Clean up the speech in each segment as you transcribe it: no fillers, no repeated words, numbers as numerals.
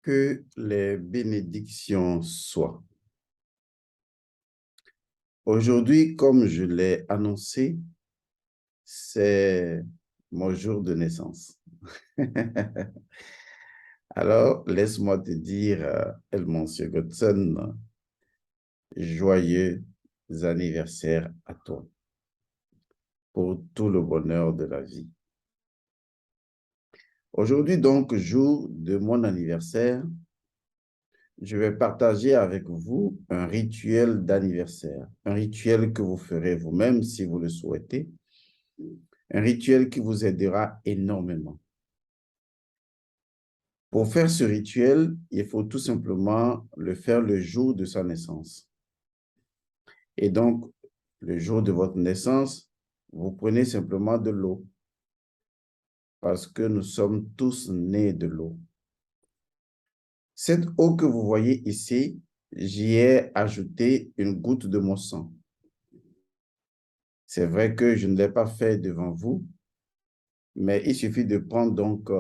Que les bénédictions soient. Aujourd'hui, comme je l'ai annoncé, c'est mon jour de naissance. Alors, laisse-moi te dire, Monsieur Godson, joyeux anniversaire à toi pour tout le bonheur de la vie. Aujourd'hui, donc, jour de mon anniversaire, je vais partager avec vous un rituel d'anniversaire, un rituel que vous ferez vous-même si vous le souhaitez, un rituel qui vous aidera énormément. Pour faire ce rituel, il faut tout simplement le faire le jour de sa naissance. Et donc, le jour de votre naissance, vous prenez simplement de l'eau, parce que nous sommes tous nés de l'eau. Cette eau que vous voyez ici, j'y ai ajouté une goutte de mon sang. C'est vrai que je ne l'ai pas fait devant vous, mais il suffit de prendre donc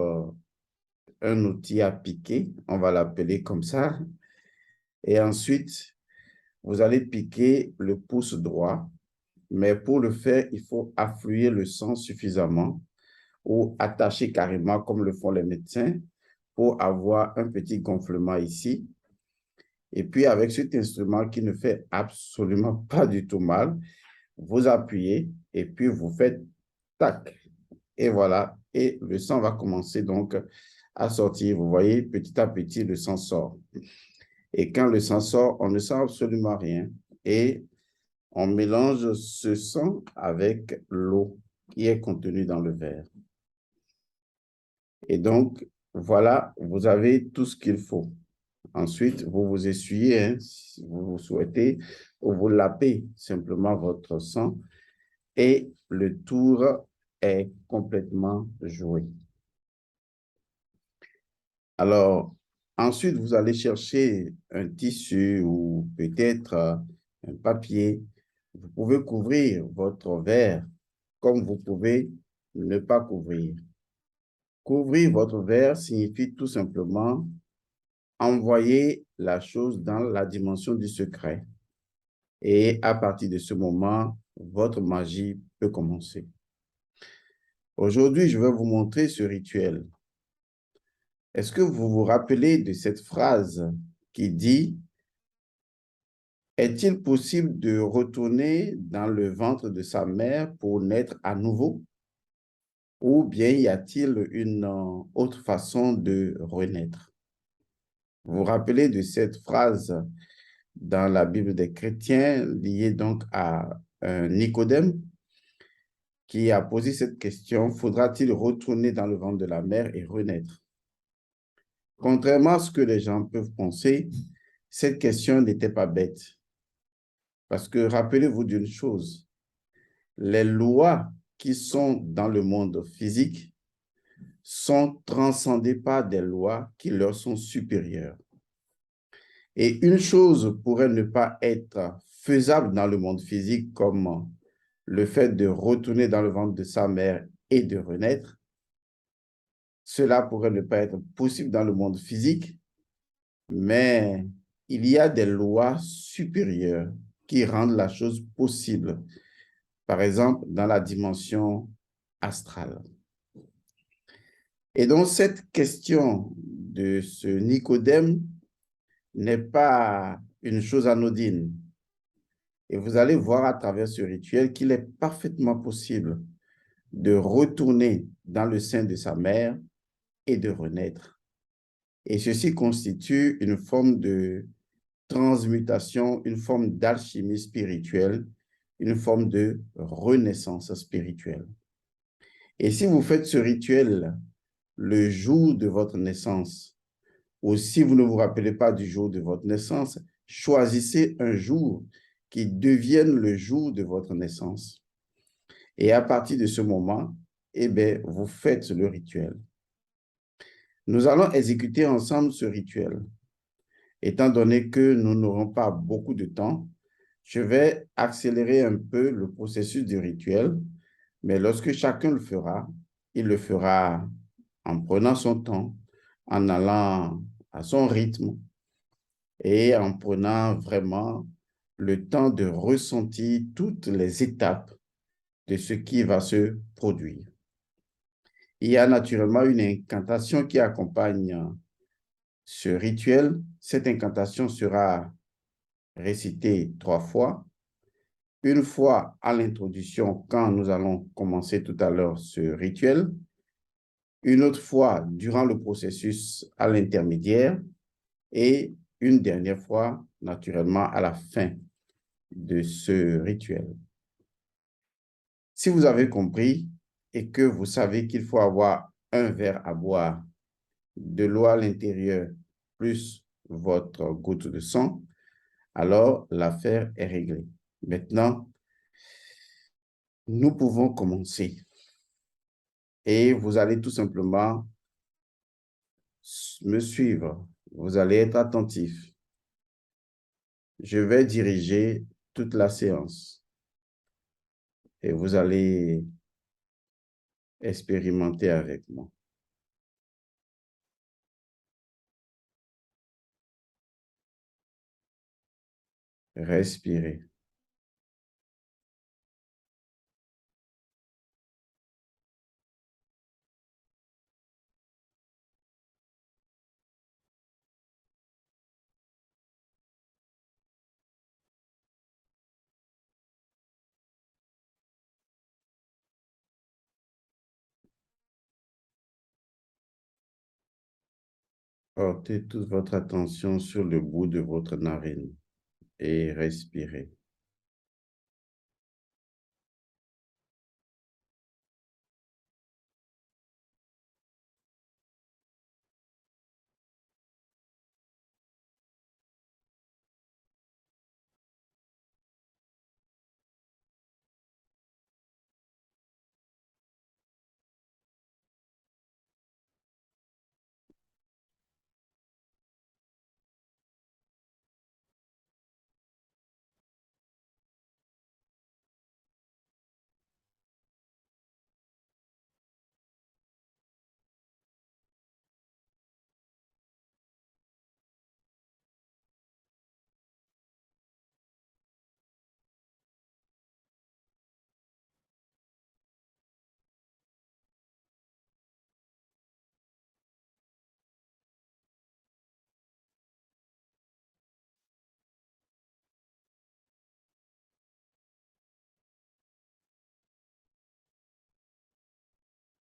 un outil à piquer, on va l'appeler comme ça, et ensuite, vous allez piquer le pouce droit, mais pour le faire, il faut affluer le sang suffisamment ou attacher carrément comme le font les médecins pour avoir un petit gonflement ici. Et puis, avec cet instrument qui ne fait absolument pas du tout mal, vous appuyez et puis vous faites tac. Et voilà, et le sang va commencer donc à sortir. Vous voyez, petit à petit, le sang sort. Et quand le sang sort, on ne sent absolument rien. Et on mélange ce sang avec l'eau qui est contenue dans le verre. Et donc, voilà, vous avez tout ce qu'il faut. Ensuite, vous vous essuyez, hein, si vous souhaitez, ou vous lapez simplement votre sang et le tour est complètement joué. Alors, ensuite, vous allez chercher un tissu ou peut-être un papier. Vous pouvez couvrir votre verre comme vous pouvez ne pas couvrir. Couvrir votre verre signifie tout simplement envoyer la chose dans la dimension du secret. Et à partir de ce moment, votre magie peut commencer. Aujourd'hui, je vais vous montrer ce rituel. Est-ce que vous vous rappelez de cette phrase qui dit « Est-il possible de retourner dans le ventre de sa mère pour naître à nouveau? Ou bien y a-t-il une autre façon de renaître? » Vous vous rappelez de cette phrase dans la Bible des chrétiens liée donc à Nicodème qui a posé cette question, faudra-t-il retourner dans le ventre de la mère et renaître? Contrairement à ce que les gens peuvent penser, cette question n'était pas bête. Parce que rappelez-vous d'une chose, les lois qui sont dans le monde physique sont transcendées par des lois qui leur sont supérieures. Et une chose pourrait ne pas être faisable dans le monde physique comme le fait de retourner dans le ventre de sa mère et de renaître. Cela pourrait ne pas être possible dans le monde physique, mais il y a des lois supérieures qui rendent la chose possible. Par exemple, dans la dimension astrale. Et donc, cette question de ce Nicodème n'est pas une chose anodine. Et vous allez voir à travers ce rituel qu'il est parfaitement possible de retourner dans le sein de sa mère et de renaître. Et ceci constitue une forme de transmutation, une forme d'alchimie spirituelle, une forme de renaissance spirituelle. Et si vous faites ce rituel le jour de votre naissance, ou si vous ne vous rappelez pas du jour de votre naissance, choisissez un jour qui devienne le jour de votre naissance. Et à partir de ce moment, eh bien, vous faites le rituel. Nous allons exécuter ensemble ce rituel. Étant donné que nous n'aurons pas beaucoup de temps, je vais accélérer un peu le processus du rituel, mais lorsque chacun le fera, il le fera en prenant son temps, en allant à son rythme et en prenant vraiment le temps de ressentir toutes les étapes de ce qui va se produire. Il y a naturellement une incantation qui accompagne ce rituel. Cette incantation sera récitée 3 fois. Une fois à l'introduction, quand nous allons commencer tout à l'heure ce rituel. Une autre fois durant le processus à l'intermédiaire et une dernière fois, naturellement, à la fin de ce rituel. Si vous avez compris et que vous savez qu'il faut avoir un verre à boire, de l'eau à l'intérieur, plus votre goutte de sang, alors l'affaire est réglée. Maintenant, nous pouvons commencer. Et vous allez tout simplement me suivre. Vous allez être attentif. Je vais diriger toute la séance et vous allez expérimenter avec moi. Respirez. Portez toute votre attention sur le bout de votre narine et respirez.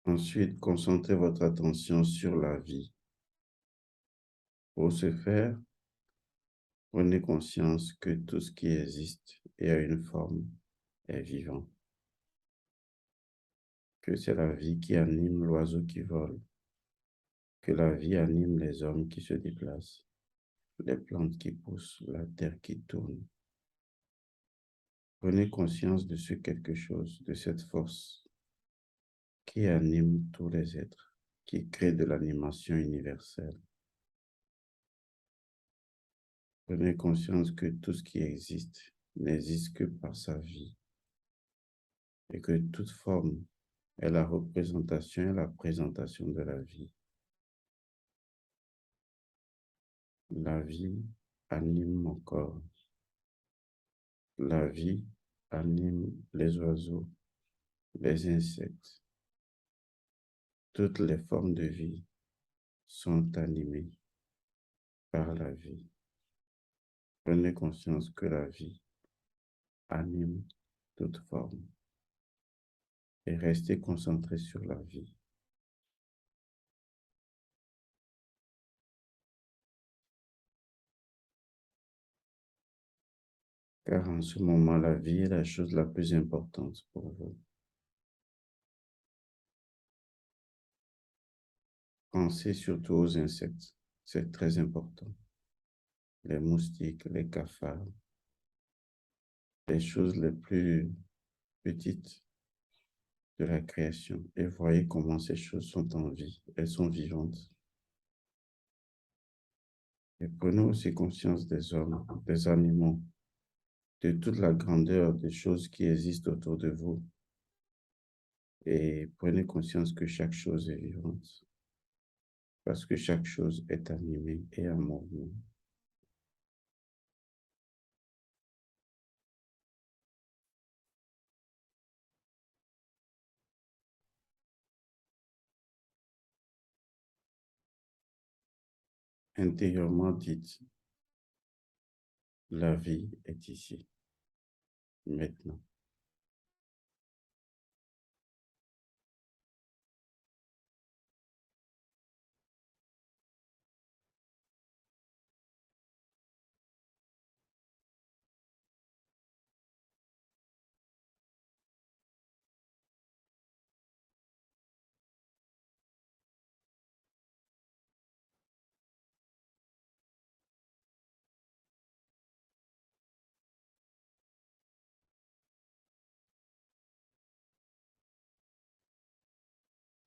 Ensuite, concentrez votre attention sur la vie. Pour ce faire, prenez conscience que tout ce qui existe et a une forme est vivant. Que c'est la vie qui anime l'oiseau qui vole. Que la vie anime les hommes qui se déplacent, les plantes qui poussent, la terre qui tourne. Prenez conscience de ce quelque chose, de cette force qui anime tous les êtres, qui crée de l'animation universelle. Prenez conscience que tout ce qui existe n'existe que par sa vie et que toute forme est la représentation et la présentation de la vie. La vie anime mon corps. La vie anime les oiseaux, les insectes. Toutes les formes de vie sont animées par la vie. Prenez conscience que la vie anime toute forme et restez concentré sur la vie. Car en ce moment, la vie est la chose la plus importante pour vous. Pensez surtout aux insectes, c'est très important. Les moustiques, les cafards, les choses les plus petites de la création. Et voyez comment ces choses sont en vie, elles sont vivantes. Et prenez aussi conscience des hommes, des animaux, de toute la grandeur des choses qui existent autour de vous. Et prenez conscience que chaque chose est vivante. parce que chaque chose est animée et en mouvement. Intérieurement dites, la vie est ici, maintenant.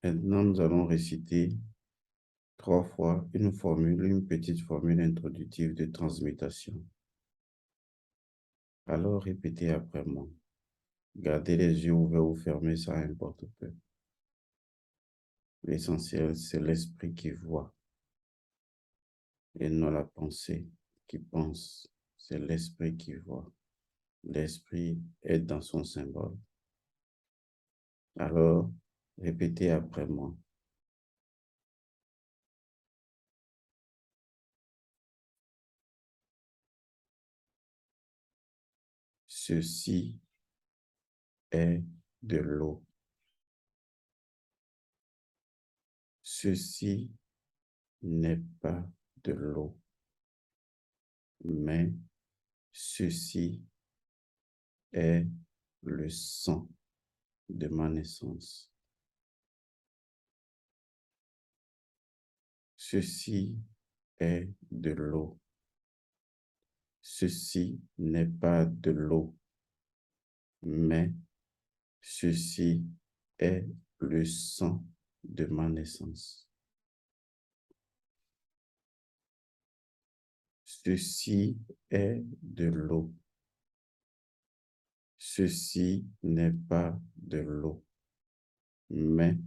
Maintenant, nous allons réciter 3 fois une petite formule introductive de transmutation. Alors, répétez après moi. Gardez les yeux ouverts ou fermés, ça importe peu. L'essentiel, c'est l'esprit qui voit et non la pensée qui pense. C'est l'esprit qui voit. L'esprit est dans son symbole. Alors, répétez après moi. Ceci est de l'eau. Ceci n'est pas de l'eau, mais ceci est le sang de ma naissance. Ceci est de l'eau. Ceci n'est pas de l'eau, mais ceci est le sang de ma naissance. Ceci est de l'eau. Ceci n'est pas de l'eau, mais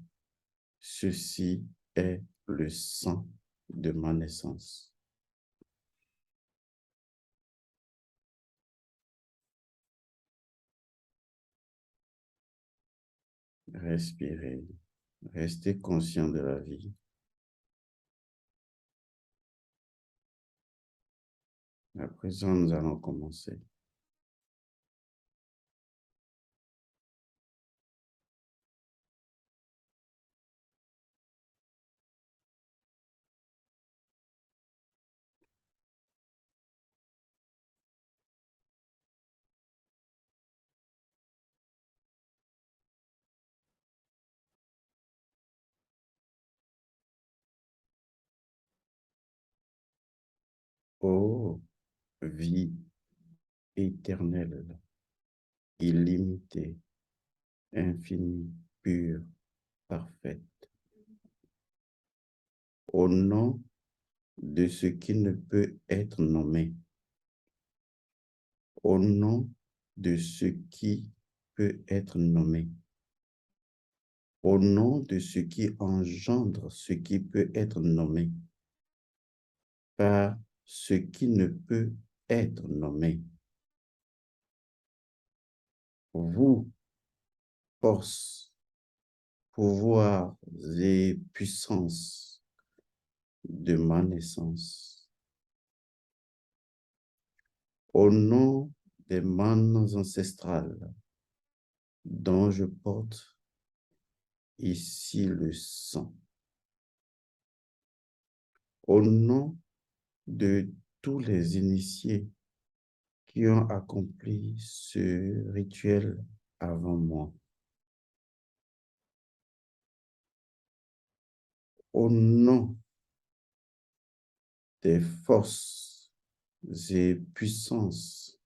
ceci est le sang de ma naissance. Respirez. Restez conscient de la vie. À présent, nous allons commencer. Ô vie éternelle, illimitée, infinie, pure, parfaite, au nom de ce qui ne peut être nommé, au nom de ce qui peut être nommé, au nom de ce qui engendre ce qui peut être nommé, par ce qui ne peut être nommé. Vous, force, pouvoir et puissance de ma naissance, au nom des manes ancestrales dont je porte ici le sang, au nom de tous les initiés qui ont accompli ce rituel avant moi, au nom des forces et puissances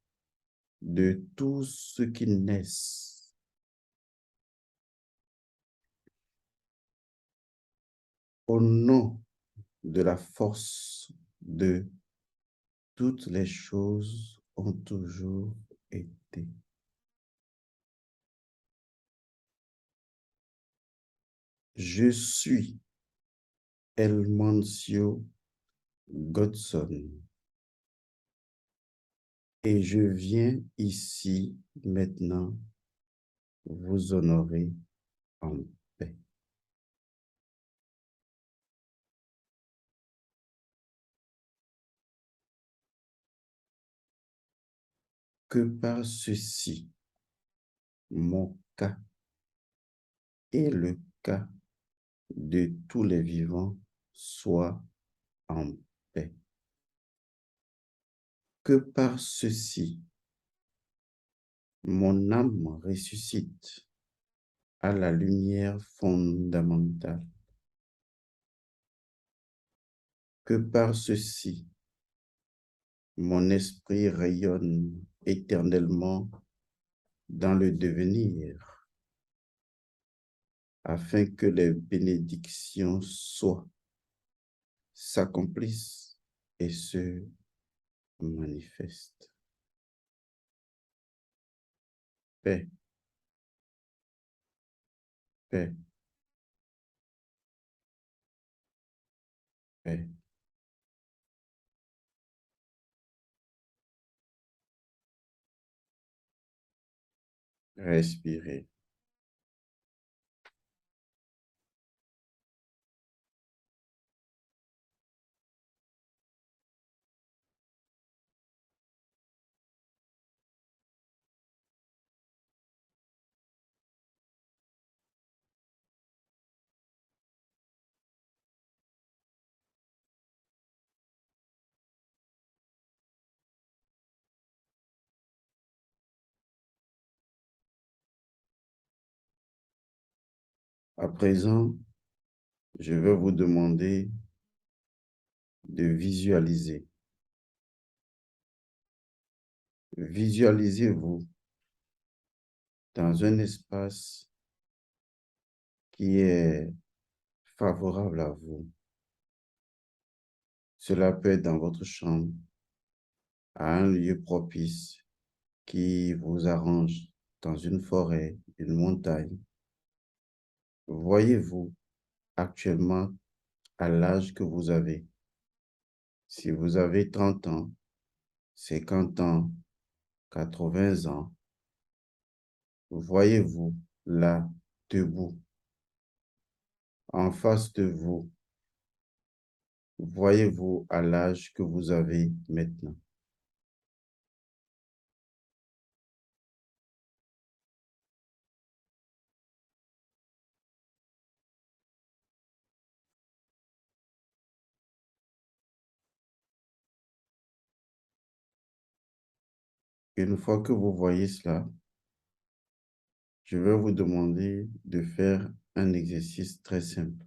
de tous ceux qui naissent, au nom de la force de toutes les choses ont toujours été. Je suis Elmancio Godson. Et je viens ici maintenant vous honorer en paix. Que par ceci, mon cas et le cas de tous les vivants soient en paix. Que par ceci, mon âme ressuscite à la lumière fondamentale. Que par ceci, mon esprit rayonne éternellement dans le devenir, afin que les bénédictions s'accomplissent et se manifestent. Paix, paix, paix. Respirez. À présent, je vais vous demander de visualiser. Visualisez-vous dans un espace qui est favorable à vous. Cela peut être dans votre chambre, à un lieu propice qui vous arrange, dans une forêt, une montagne. Voyez-vous actuellement à l'âge que vous avez. Si vous avez 30 ans, 50 ans, 80 ans, voyez-vous là, debout, en face de vous. Voyez-vous à l'âge que vous avez maintenant. Une fois que vous voyez cela, je vais vous demander de faire un exercice très simple.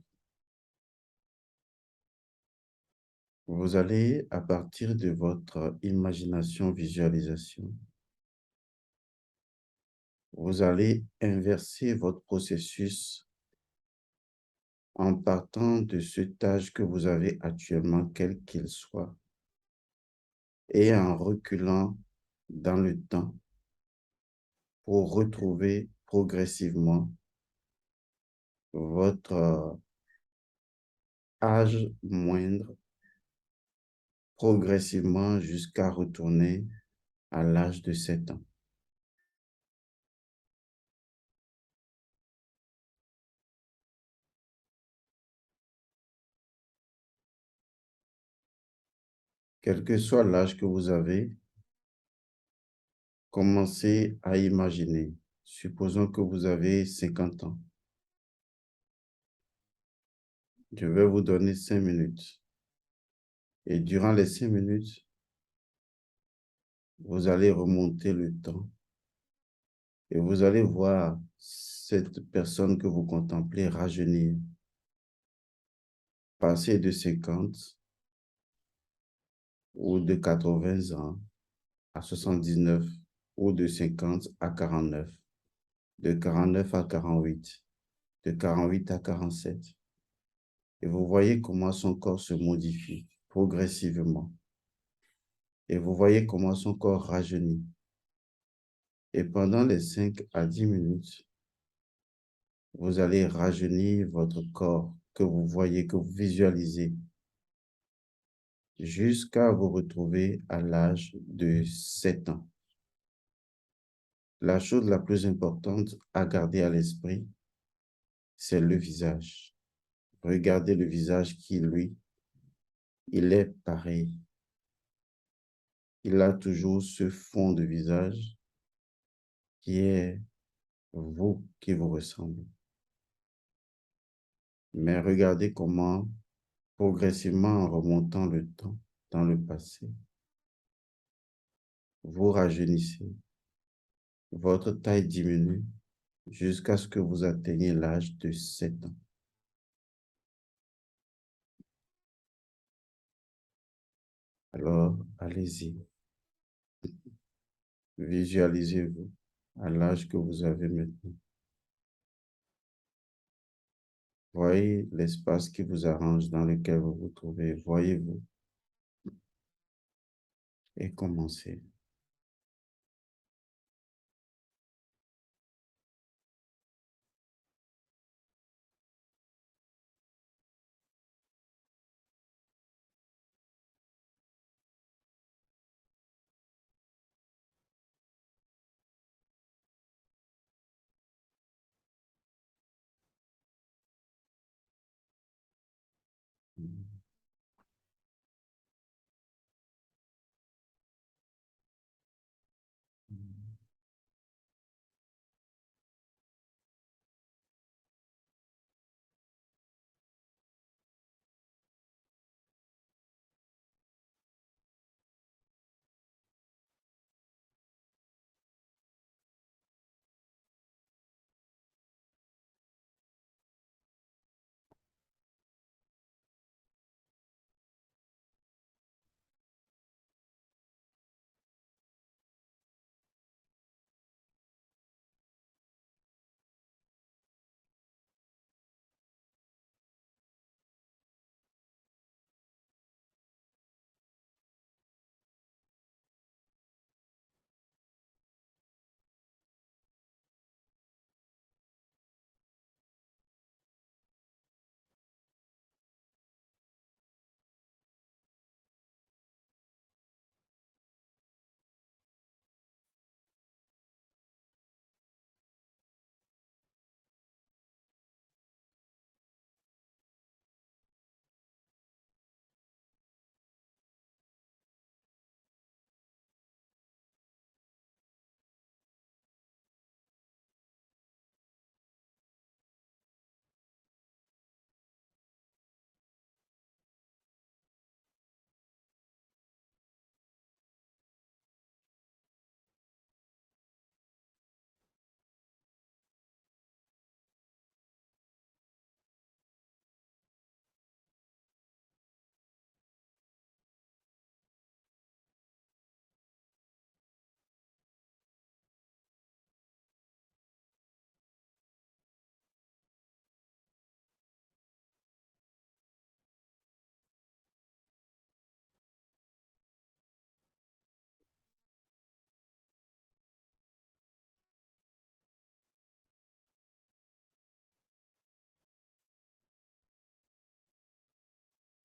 Vous allez, à partir de votre imagination, visualisation, vous allez inverser votre processus en partant de cet âge que vous avez actuellement, quel qu'il soit, et en reculant dans le temps pour retrouver progressivement votre âge moindre, progressivement jusqu'à retourner à l'âge de 7 ans. Quel que soit l'âge que vous avez, commencez à imaginer. Supposons que vous avez 50 ans. Je vais vous donner 5 minutes. Et durant les 5 minutes, vous allez remonter le temps et vous allez voir cette personne que vous contemplez rajeunir, passer de 50 ou de 80 ans à 79 ou de 50 à 49, de 49 à 48, de 48 à 47. Et vous voyez comment son corps se modifie progressivement. Et vous voyez comment son corps rajeunit. Et pendant les 5 à 10 minutes, vous allez rajeunir votre corps que vous voyez, que vous visualisez, jusqu'à vous retrouver à l'âge de 7 ans. La chose la plus importante à garder à l'esprit, c'est le visage. Regardez le visage qui, lui, il est pareil. Il a toujours ce fond de visage qui est vous, qui vous ressemble. Mais regardez comment, progressivement en remontant le temps dans le passé, vous rajeunissez, votre taille diminue jusqu'à ce que vous atteigniez l'âge de 7 ans. Alors, allez-y, visualisez-vous à l'âge que vous avez maintenant. Voyez l'espace qui vous arrange, dans lequel vous vous trouvez. Voyez-vous et commencez.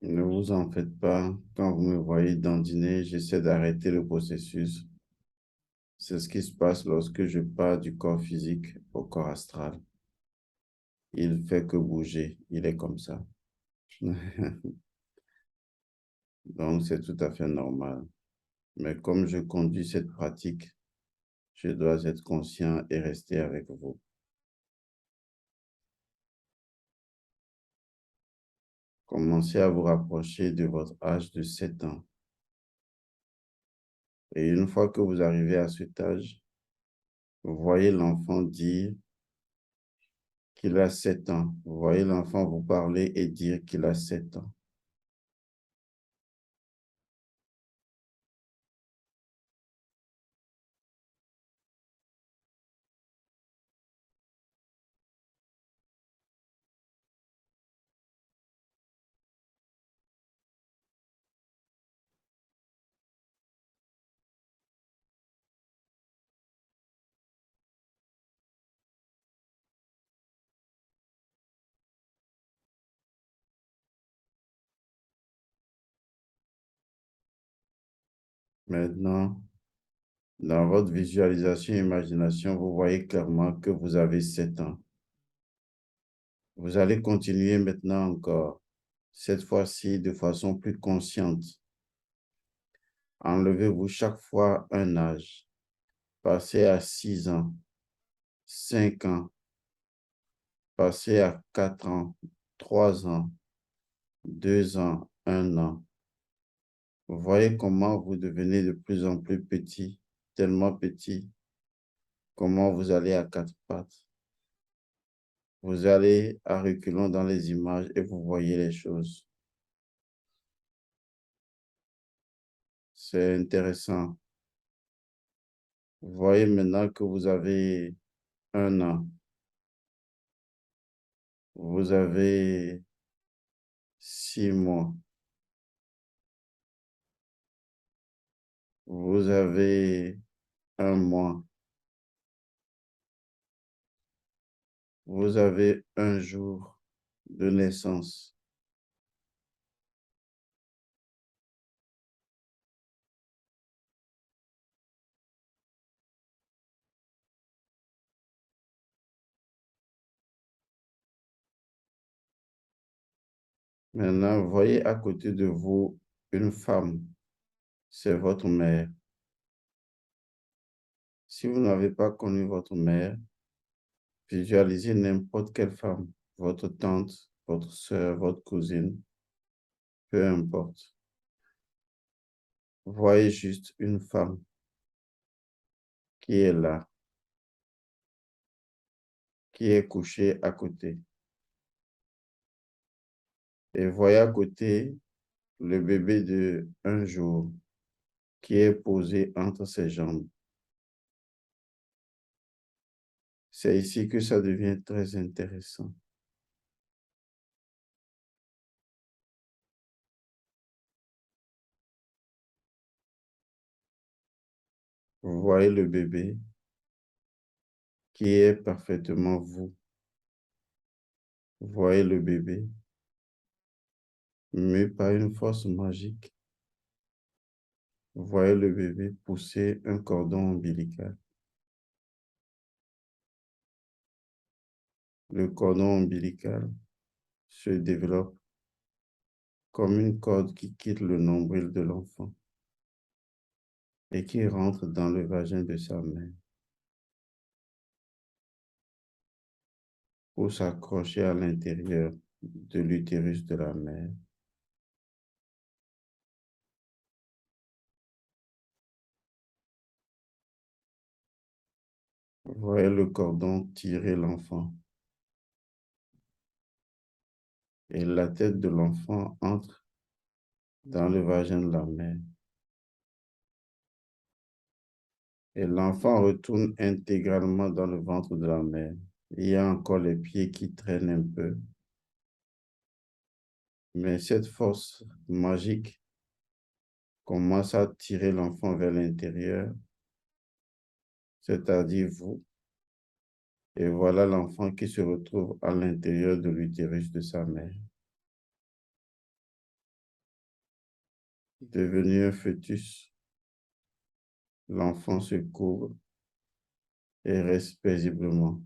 Ne vous en faites pas. Quand vous me voyez dandiner, j'essaie d'arrêter le processus. C'est ce qui se passe lorsque je pars du corps physique au corps astral. Il fait que bouger. Il est comme ça. Donc, c'est tout à fait normal. Mais comme je conduis cette pratique, je dois être conscient et rester avec vous. Commencez à vous rapprocher de votre âge de 7 ans. Et une fois que vous arrivez à cet âge, vous voyez l'enfant dire qu'il a 7 ans. Vous voyez l'enfant vous parler et dire qu'il a 7 ans. Maintenant, dans votre visualisation et imagination, vous voyez clairement que vous avez 7 ans. Vous allez continuer maintenant encore, cette fois-ci de façon plus consciente. Enlevez-vous chaque fois un âge. Passez à 6 ans, 5 ans, passez à 4 ans, 3 ans, 2 ans, 1 an. Vous voyez comment vous devenez de plus en plus petit, tellement petit, comment vous allez à 4 pattes. Vous allez à reculons dans les images et vous voyez les choses. C'est intéressant. Vous voyez maintenant que vous avez 1 an. Vous avez 6 mois. Vous avez 1 mois. Vous avez un jour de naissance. Maintenant, vous voyez à côté de vous une femme. C'est votre mère. Si vous n'avez pas connu votre mère, visualisez n'importe quelle femme, votre tante, votre soeur, votre cousine, peu importe. Voyez juste une femme qui est là, qui est couchée à côté. Et voyez à côté le bébé de 1 jour qui est posé entre ses jambes. C'est ici que ça devient très intéressant. Vous voyez le bébé qui est parfaitement vous. Vous voyez le bébé mu par une force magique. Vous voyez le bébé pousser un cordon ombilical. Le cordon ombilical se développe comme une corde qui quitte le nombril de l'enfant et qui rentre dans le vagin de sa mère pour s'accrocher à l'intérieur de l'utérus de la mère. Vous voyez le cordon tirer l'enfant et la tête de l'enfant entre dans le vagin de la mère. Et l'enfant retourne intégralement dans le ventre de la mère. Il y a encore les pieds qui traînent un peu. Mais cette force magique commence à tirer l'enfant vers l'intérieur, c'est-à-dire vous. Et voilà l'enfant qui se retrouve à l'intérieur de l'utérus de sa mère. Devenu un fœtus, l'enfant se courbe et reste paisiblement.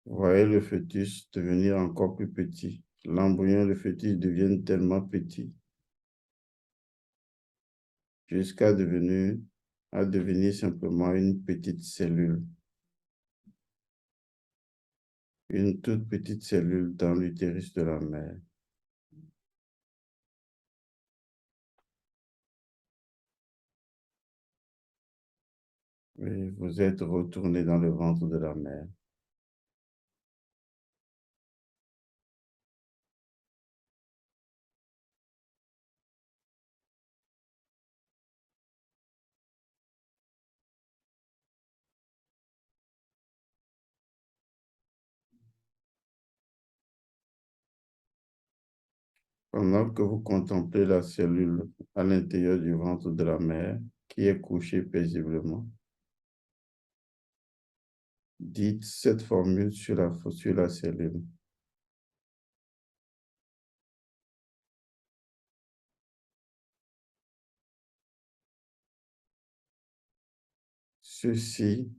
Vous voyez le fœtus devenir encore plus petit. L'embryon et le fœtus deviennent tellement petits jusqu'à devenir simplement une petite cellule, une toute petite cellule dans l'utérus de la mère. Et vous êtes retourné dans le ventre de la mère. Pendant que vous contemplez la cellule à l'intérieur du ventre de la mère qui est couchée paisiblement, Dites cette formule sur la cellule. Ceci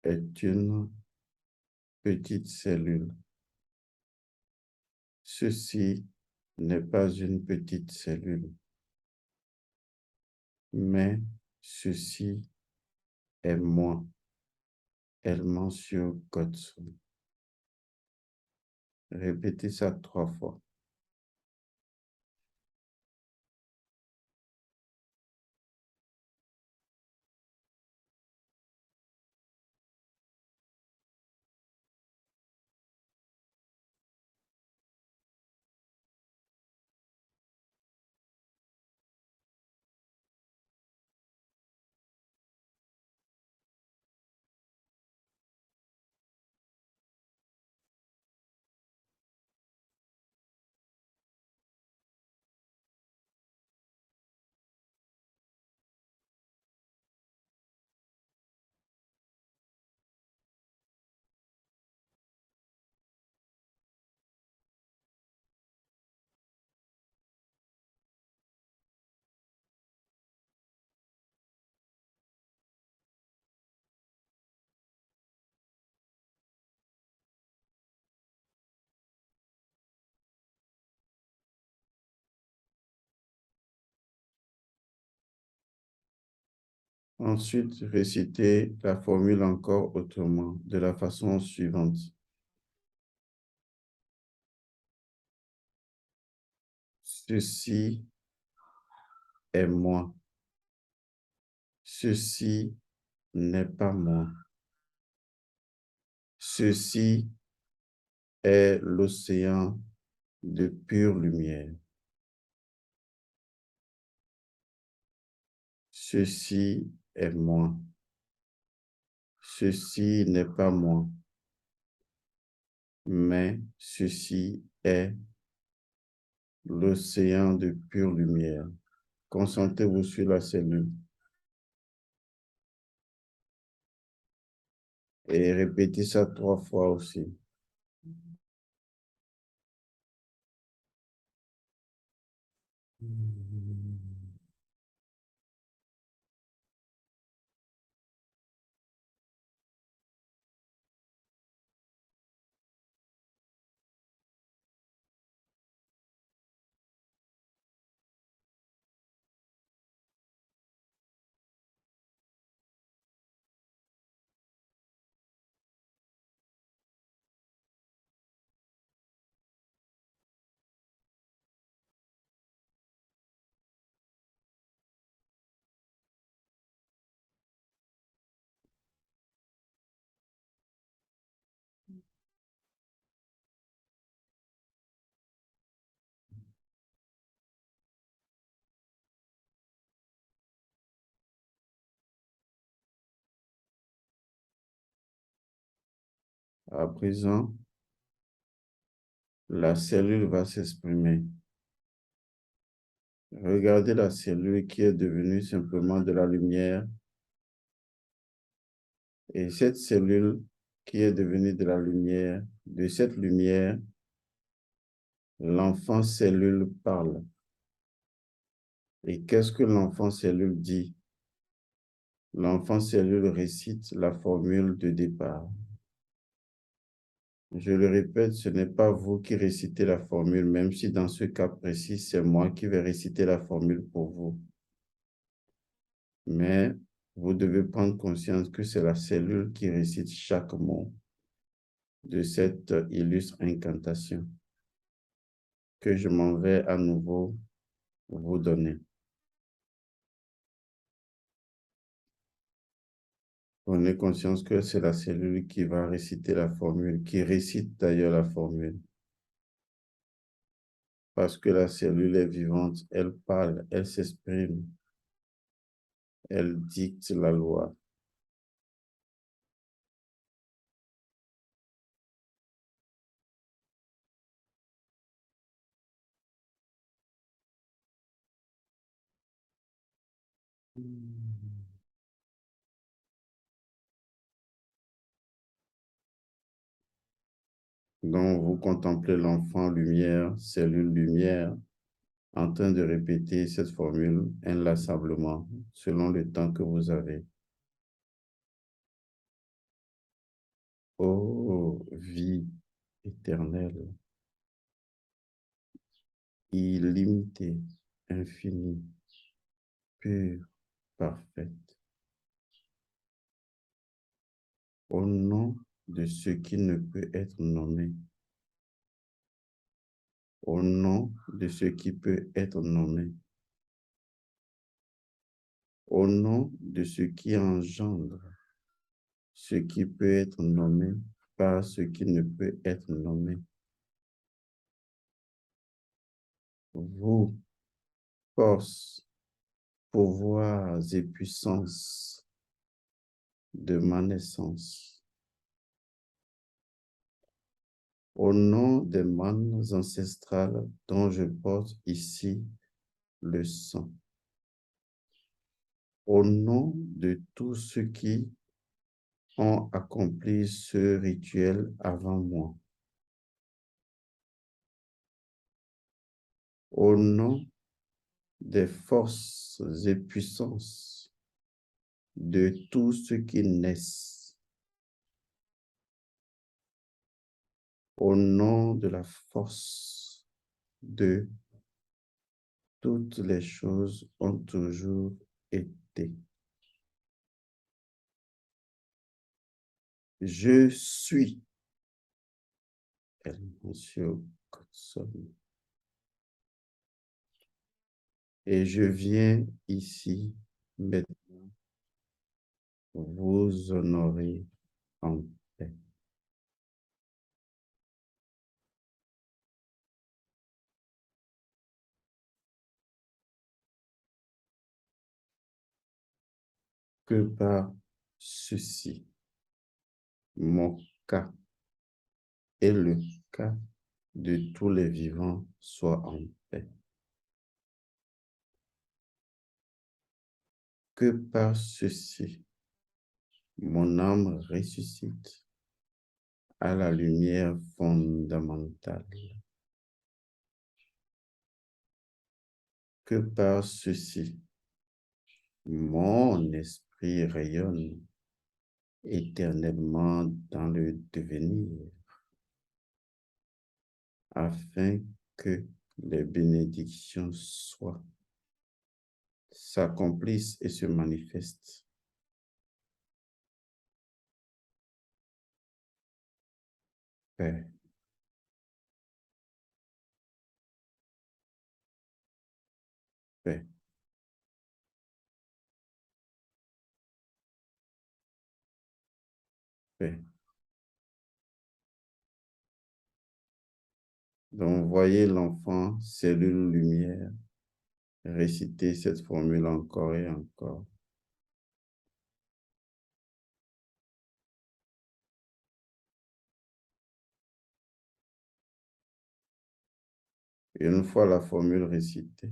est une petite cellule. Ceci n'est pas une petite cellule, mais ceci est moi. Elle mentionne Godson. Répétez ça 3 fois. Ensuite, récitez la formule encore autrement, de la façon suivante. Ceci est moi. Ceci n'est pas moi. Ceci est l'océan de pure lumière. Ceci est moi. Ceci n'est pas moi, mais ceci est l'océan de pure lumière. Concentrez-vous sur la cellule et répétez ça 3 fois aussi. À présent, la cellule va s'exprimer. Regardez la cellule qui est devenue simplement de la lumière. Et cette cellule qui est devenue de la lumière, de cette lumière, l'enfant cellule parle. Et qu'est-ce que l'enfant cellule dit? L'enfant cellule récite la formule de départ. Je le répète, ce n'est pas vous qui récitez la formule, même si dans ce cas précis, c'est moi qui vais réciter la formule pour vous. Mais vous devez prendre conscience que c'est la cellule qui récite chaque mot de cette illustre incantation que je m'en vais à nouveau vous donner. Prenez conscience que c'est la cellule qui va réciter la formule, qui récite d'ailleurs la formule. Parce que la cellule est vivante, elle parle, elle s'exprime, elle dicte la loi. Donc, vous contemplez l'enfant lumière, cellule lumière, en train de répéter cette formule inlassablement selon le temps que vous avez. Ô vie éternelle, illimitée, infinie, pure, parfaite, au nom de ce qui ne peut être nommé, au nom de ce qui peut être nommé, au nom de ce qui engendre ce qui peut être nommé par ce qui ne peut être nommé. Vous, forces, pouvoirs et puissances de ma naissance, au nom des manes ancestrales dont je porte ici le sang, au nom de tous ceux qui ont accompli ce rituel avant moi, au nom des forces et puissances de tous ceux qui naissent, au nom de la force de toutes les choses ont toujours été. Je suis El Monsieur Godson. Et je viens ici maintenant vous honorer en paix. Que par ceci, mon cas et le cas de tous les vivants soient en paix. Que par ceci, mon âme ressuscite à la lumière fondamentale. Que par ceci, mon esprit rayonne éternellement dans le devenir, afin que les bénédictions s'accomplissent et se manifestent. Paix, paix. Paix. Donc, voyez l'enfant, cellule lumière, réciter cette formule encore et encore. Et une fois la formule récitée,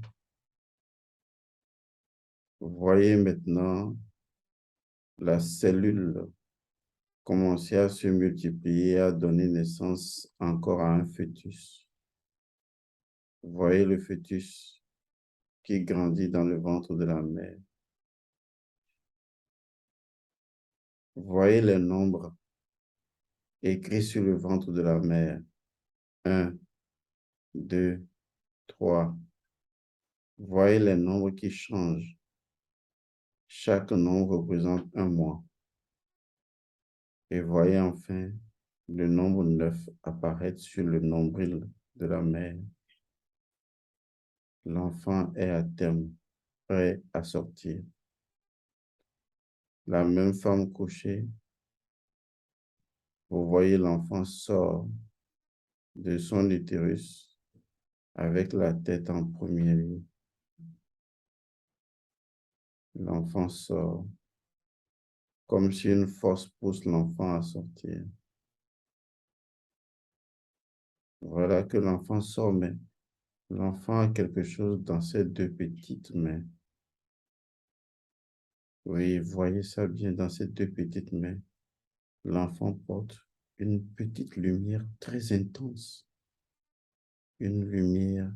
voyez maintenant la cellule commencer à se multiplier, à donner naissance encore à un fœtus. Voyez le fœtus qui grandit dans le ventre de la mère. Voyez les nombres écrits sur le ventre de la mère. 1, 2, 3. Voyez les nombres qui changent. Chaque nombre représente un mois. Et voyez enfin le nombre 9 apparaître sur le nombril de la mère. L'enfant est à terme, prêt à sortir. La même femme couchée, vous voyez l'enfant sort de son utérus avec la tête en premier lieu. L'enfant sort comme si une force pousse l'enfant à sortir. Voilà que l'enfant sort, mais l'enfant a quelque chose dans ses deux petites mains. Oui, voyez ça bien dans ses deux petites mains. L'enfant porte une petite lumière très intense, une lumière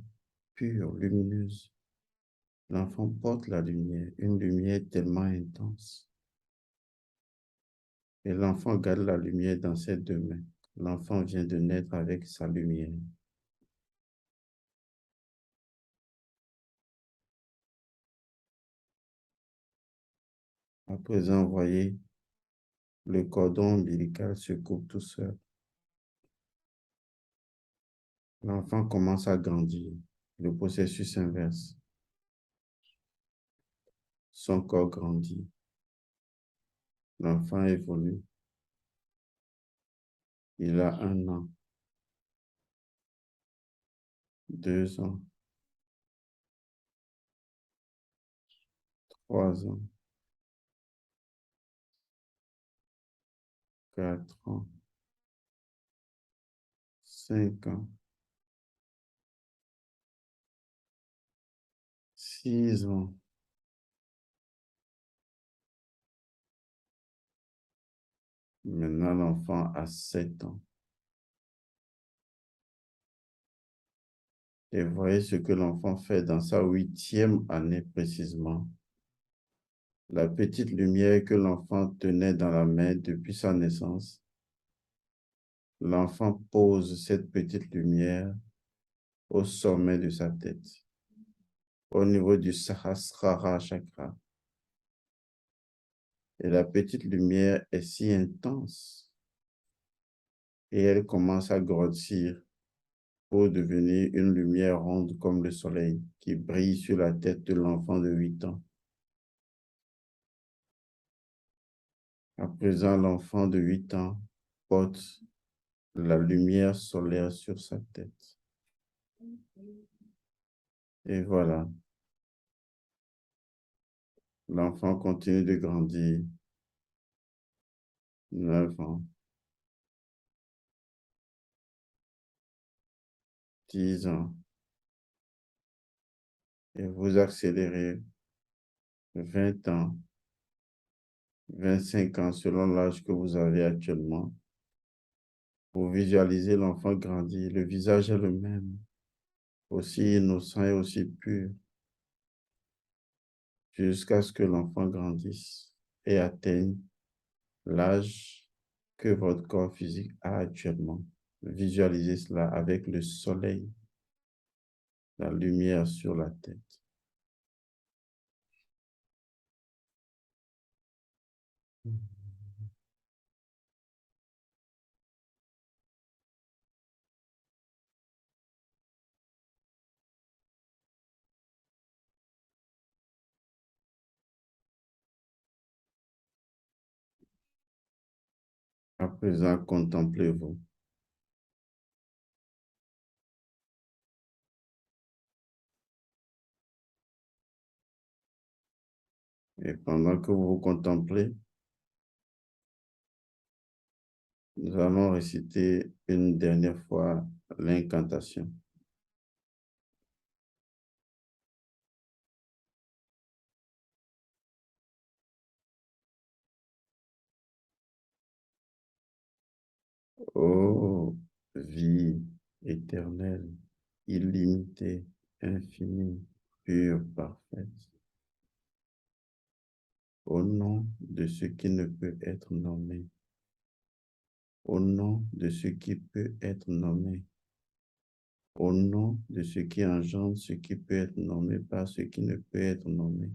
pure, lumineuse. L'enfant porte la lumière, une lumière tellement intense. Et l'enfant garde la lumière dans ses deux mains. L'enfant vient de naître avec sa lumière. À présent, voyez, le cordon ombilical se coupe tout seul. L'enfant commence à grandir. Le processus inverse. Son corps grandit. L'enfant évolue. Il a 1 an, 2 ans, 3 ans, 4 ans, 5 ans, 6 ans. Maintenant, l'enfant a 7 ans. Et voyez ce que l'enfant fait dans sa 8e année précisément. La petite lumière que l'enfant tenait dans la main depuis sa naissance, l'enfant pose cette petite lumière au sommet de sa tête, au niveau du Sahasrara chakra. Et la petite lumière est si intense et elle commence à grossir pour devenir une lumière ronde comme le soleil qui brille sur la tête de l'enfant de 8 ans. À présent, l'enfant de 8 ans porte la lumière solaire sur sa tête. Et voilà, l'enfant continue de grandir. 9 ans, 10 ans. Et vous accélérez 20 ans, 25 ans selon l'âge que vous avez actuellement. Vous visualisez l'enfant grandir. Le visage est le même, aussi innocent et aussi pur, jusqu'à ce que l'enfant grandisse et atteigne l'âge que votre corps physique a actuellement. Visualisez cela avec le soleil, la lumière sur la tête. À présent, contemplez-vous. Et pendant que vous vous contemplez, nous allons réciter une dernière fois l'incantation. Ô vie éternelle, illimitée, infinie, pure, parfaite, au nom de ce qui ne peut être nommé, au nom de ce qui peut être nommé, au nom de ce qui engendre ce qui peut être nommé par ce qui ne peut être nommé.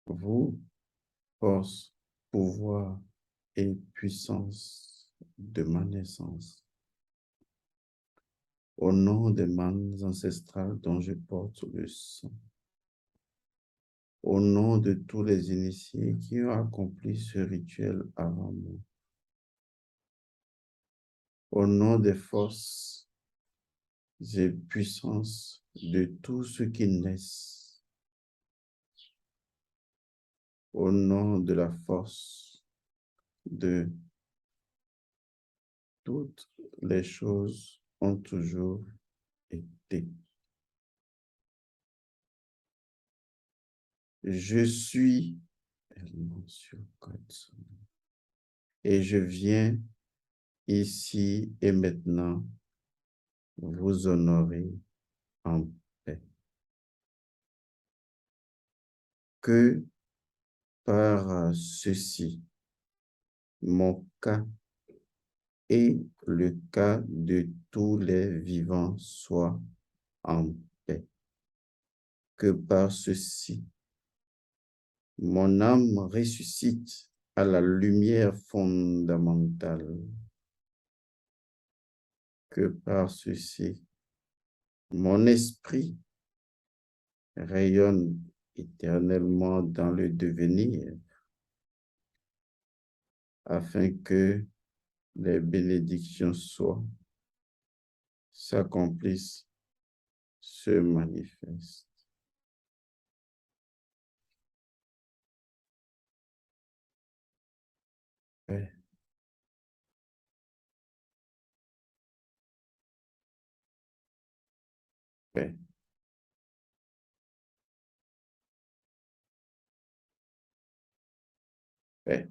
Vous, force, pouvoir et puissance de ma naissance, au nom des manes ancestrales dont je porte le sang, au nom de tous les initiés qui ont accompli ce rituel avant moi, au nom des forces et puissances de tous ceux qui naissent, au nom de la force de toutes les choses ont toujours été. Je suis et je viens ici et maintenant vous honorer en paix. Que par ceci, mon cas et le cas de tous les vivants soit en paix. Que par ceci, mon âme ressuscite à la lumière fondamentale. Que par ceci, mon esprit rayonne éternellement dans le devenir, afin que les bénédictions soient, s'accomplissent, se manifestent. Paix, paix, paix.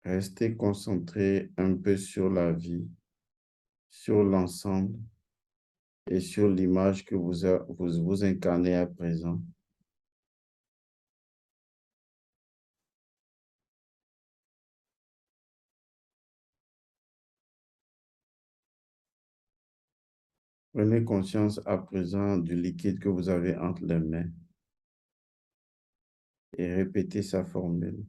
Restez concentré un peu sur la vie, sur l'ensemble et sur l'image que vous incarnez à présent. Prenez conscience à présent du liquide que vous avez entre les mains et répétez sa formule.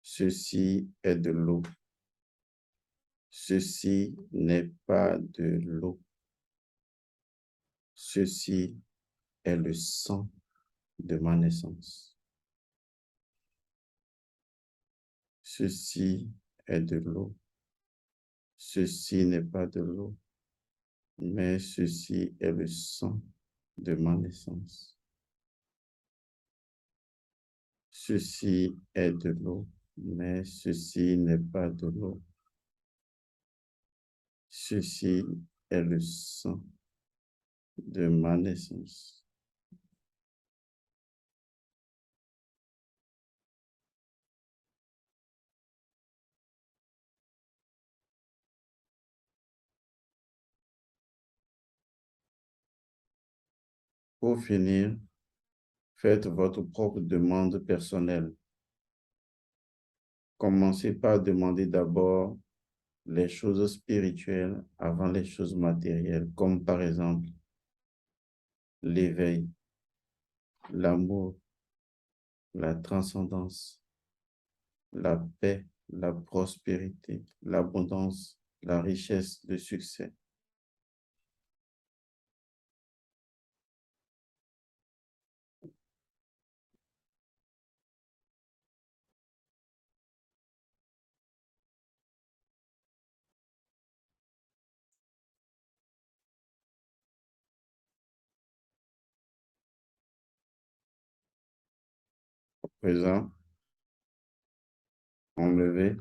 Ceci est de l'eau. Ceci n'est pas de l'eau. Ceci est le sang de ma naissance. Ceci est de l'eau. Ceci n'est pas de l'eau, mais ceci est le sang de ma naissance. Ceci est de l'eau, mais ceci n'est pas de l'eau. Ceci est le sang de ma naissance. Pour finir, faites votre propre demande personnelle. Commencez par demander d'abord les choses spirituelles avant les choses matérielles, comme par exemple l'éveil, l'amour, la transcendance, la paix, la prospérité, l'abondance, la richesse, le succès. Présent, enlevé,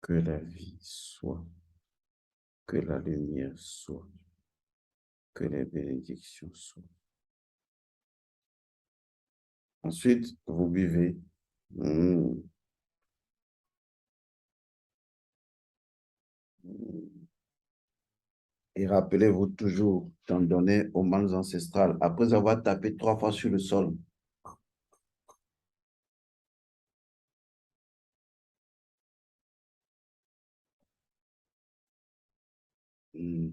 que la vie soit, que la lumière soit, que les bénédictions soient. Ensuite, vous buvez. Mm. Et rappelez-vous toujours d'en donner aux mains ancestrales après avoir tapé 3 fois sur le sol. Mm.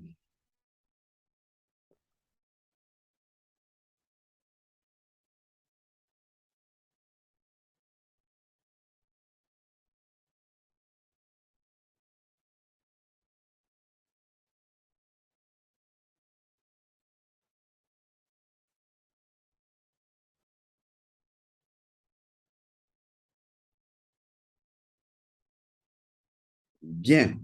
Bien.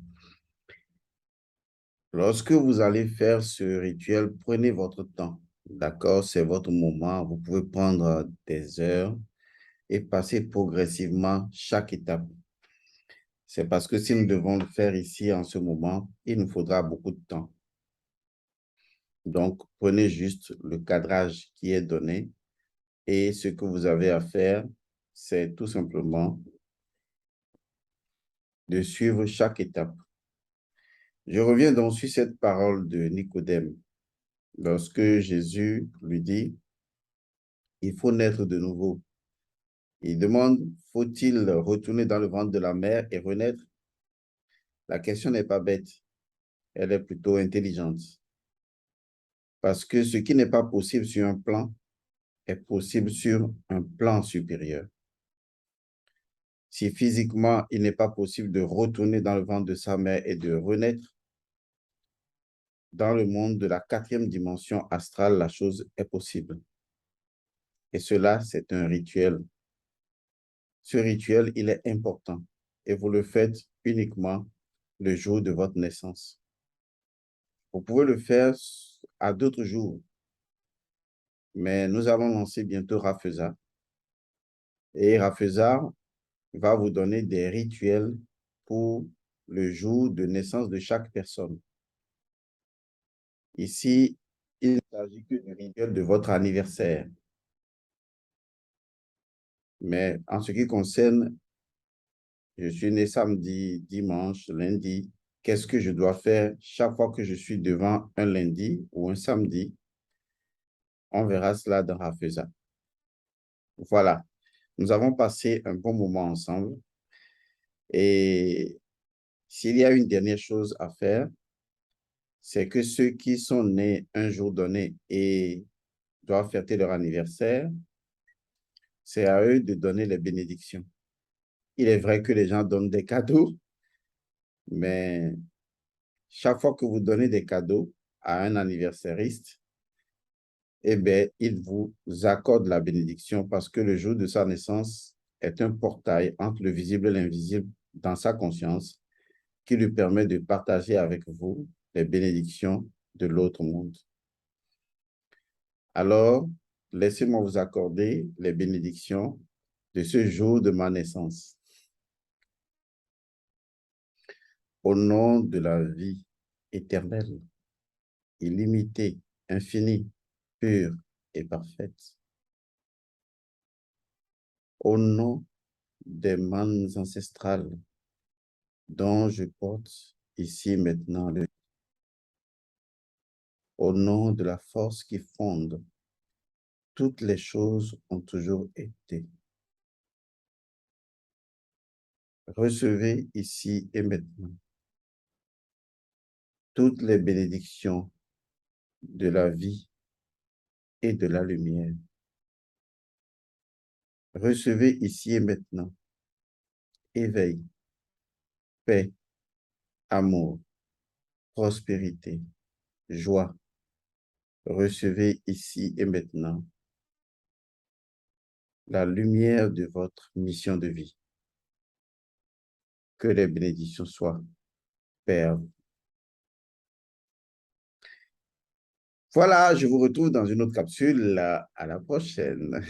Lorsque vous allez faire ce rituel, prenez votre temps. D'accord? C'est votre moment. Vous pouvez prendre des heures et passer progressivement chaque étape. C'est parce que si nous devons le faire ici en ce moment, il nous faudra beaucoup de temps. Donc, prenez juste le cadrage qui est donné et ce que vous avez à faire, c'est tout simplement de suivre chaque étape. Je reviens donc sur cette parole de Nicodème. Lorsque Jésus lui dit, il faut naître de nouveau. Il demande, faut-il retourner dans le ventre de la mère et renaître? La question n'est pas bête, elle est plutôt intelligente. Parce que ce qui n'est pas possible sur un plan est possible sur un plan supérieur. Si physiquement, il n'est pas possible de retourner dans le ventre de sa mère et de renaître, dans le monde de la quatrième dimension astrale, la chose est possible. Et cela, c'est un rituel. Ce rituel, il est important et vous le faites uniquement le jour de votre naissance. Vous pouvez le faire à d'autres jours, mais nous allons lancer bientôt Rafeza. Et Rafeza va vous donner des rituels pour le jour de naissance de chaque personne. Ici, il ne s'agit que du rituel de votre anniversaire. Mais en ce qui concerne, je suis né samedi, dimanche, lundi, qu'est-ce que je dois faire chaque fois que je suis devant un lundi ou un samedi? On verra cela dans Rafeza. Voilà, nous avons passé un bon moment ensemble et s'il y a une dernière chose à faire, c'est que ceux qui sont nés un jour donné et doivent fêter leur anniversaire, c'est à eux de donner les bénédictions. Il est vrai que les gens donnent des cadeaux, mais chaque fois que vous donnez des cadeaux à un anniversairiste, eh bien, il vous accorde la bénédiction parce que le jour de sa naissance est un portail entre le visible et l'invisible dans sa conscience qui lui permet de partager avec vous les bénédictions de l'autre monde. Alors, laissez-moi vous accorder les bénédictions de ce jour de ma naissance. Au nom de la vie éternelle, illimitée, infinie, pure et parfaite, au nom des manes ancestrales dont je porte ici maintenant au nom de la force qui fonde, toutes les choses ont toujours été. Recevez ici et maintenant toutes les bénédictions de la vie et de la lumière. Recevez ici et maintenant éveil, paix, amour, prospérité, joie. Recevez ici et maintenant la lumière de votre mission de vie. Que les bénédictions soient, Père. Voilà, je vous retrouve dans une autre capsule. À la prochaine.